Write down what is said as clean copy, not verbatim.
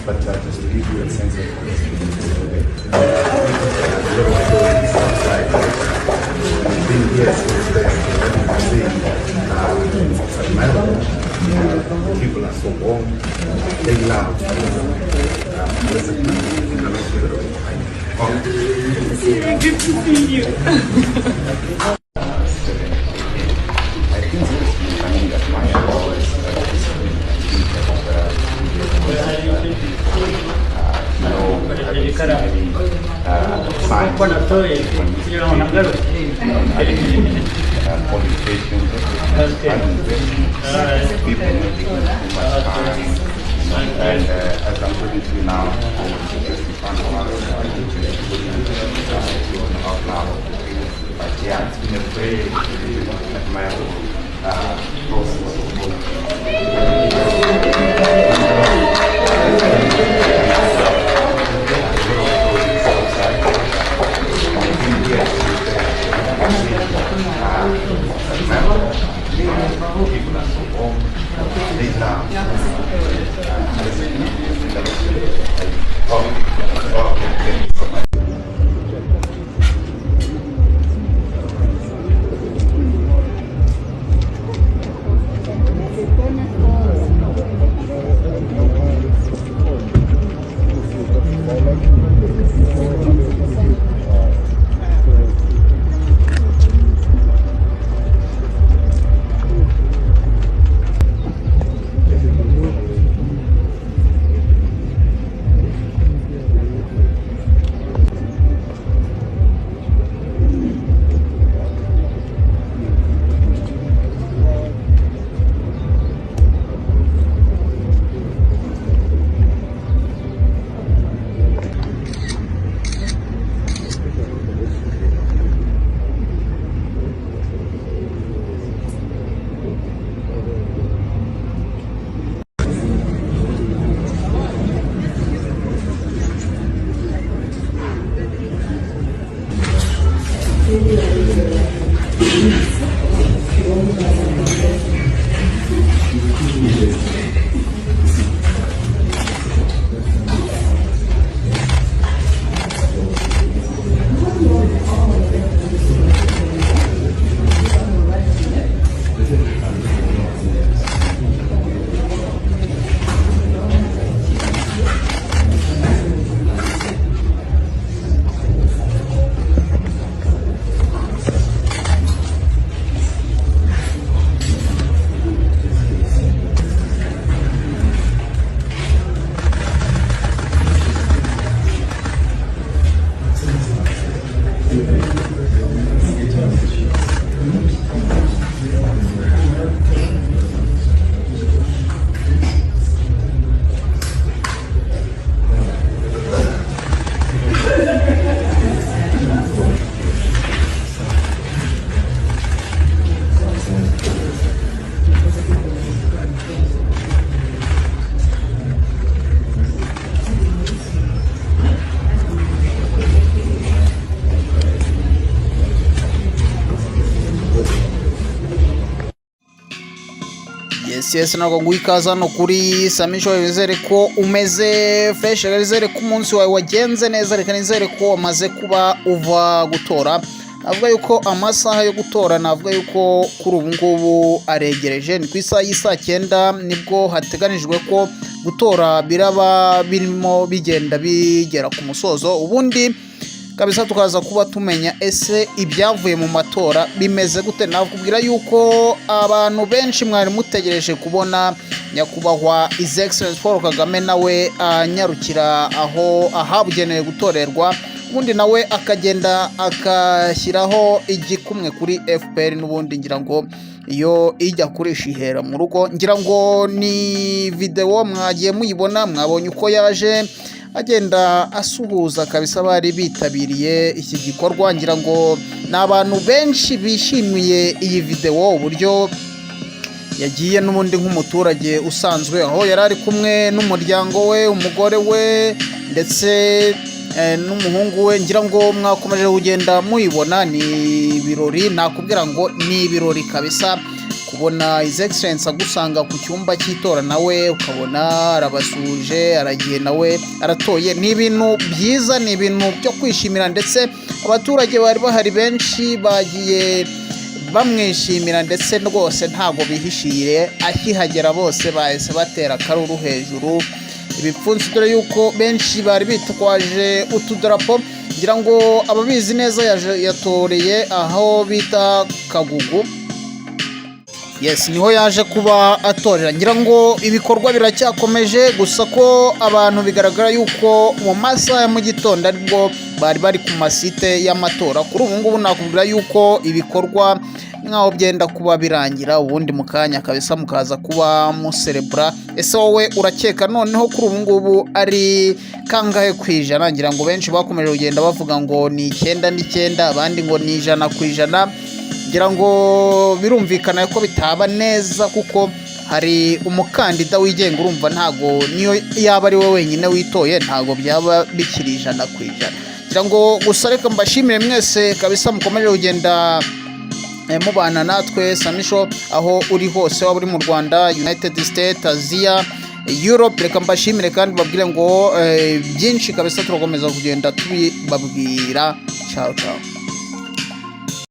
But just to give you a sense of people are so warm, they love. Good to see you. And as I'm talking to you now, just in front of us, out now. But yeah, it's been a very admirable people are so warm, they love. Yes nago gwikaza no kuri Samisho, wizere ko umeze fresh, wizere ko umunsi wawe wagenze neza, reka nizere ko wamaze kuba uva gutora avuga yuko amasaha yo gutora navuga yuko kuri ubu ngubu aregereje. Ni ku isaha y'isa 9 nibwo hateganijwe ko gutora biraba birimo bigenda bigera ku musozo, ubundi kabisa tukaza kuba tumenya ese ibyavuye mu matora bimeze gute. Nakubwira yuko abantu benshi mwari mutegereje kubona nyakubahwa His Excellency Paul Kagame nawe anyarukira aho ahabugenewe gutorerwa, ubundi nawe akagenda akashyiraho igikumwe kuri FPR. n'ubundi ngira ngo iyo ijya kurisha ihera mu rugo, ngira ngo ni video mwagiye muyibona, mwabonye uko yaje agenda asuhuza kabisa bari bitabiriye iki gikorwa. Ngira ngo ni abantu benshi bishimiye iyi video, uburyo yagiye n'ubundi nk'umuturage usanzwe, aho yari ari kumwe n'umuryango we, umugore we ndetse n'umuhungu we. Ngira ngo mwakomeje kugenda muyibona, ni ibirori, nakubwira ngo ni ibirori kabisa kubona His Excellency agusanga ku cyumba cy'itora nawe ukabona arabasuje, aragiye nawe aratoye. Ni ibintu byiza, ni ibintu byo kwishimira, ndetse abaturage bari bahari benshi bagiye bamwishimira, ndetse rwose ntago bihishiye. Akihagera bose bahise batera akaruru hejuru ibipfunsi, dore yuko benshi bari bitwaje utudarapo. Ngira ngo ababizi neza yatoreye aho bita Kagugu, yes, niho yaje kuba atorera. Ngira ngo ibikorwa biracyakomeje, gusa ko abantu bigaragara yuko mu masaha ya mu gitondo aribwo bari ku masite y'amatora. Kuri ubu ngubu nakubwira yuko ibikorwa nkaho byenda kuba birangira, ubundi mu kanya kabisa mukaza kuba muserebura. Ese wowe urakeka noneho kuri ubu ngubu ari kangahe ku ijana? Ngira ngo benshi bakomeje kugenda bavuga ngo ni 9, abandi ngo ni 100%. ngira ngo birumvikana ko bitaba neza, kuko hari umukandida wigenga, urumva ntago niyo yaba ari we wenyine witoye ntago byaba bikiri 100%. ngira ngo gusa reka mbashimire mwese kabisa mukomeje kugenda mubana natwe Samisho aho uri hose, waba uri mu Rwanda, United States, Asia, Europe. Reka mbashimire kandi babwire ngo byinshi kabisa turakomeza kugenda tubibabwira. Ciao ciao.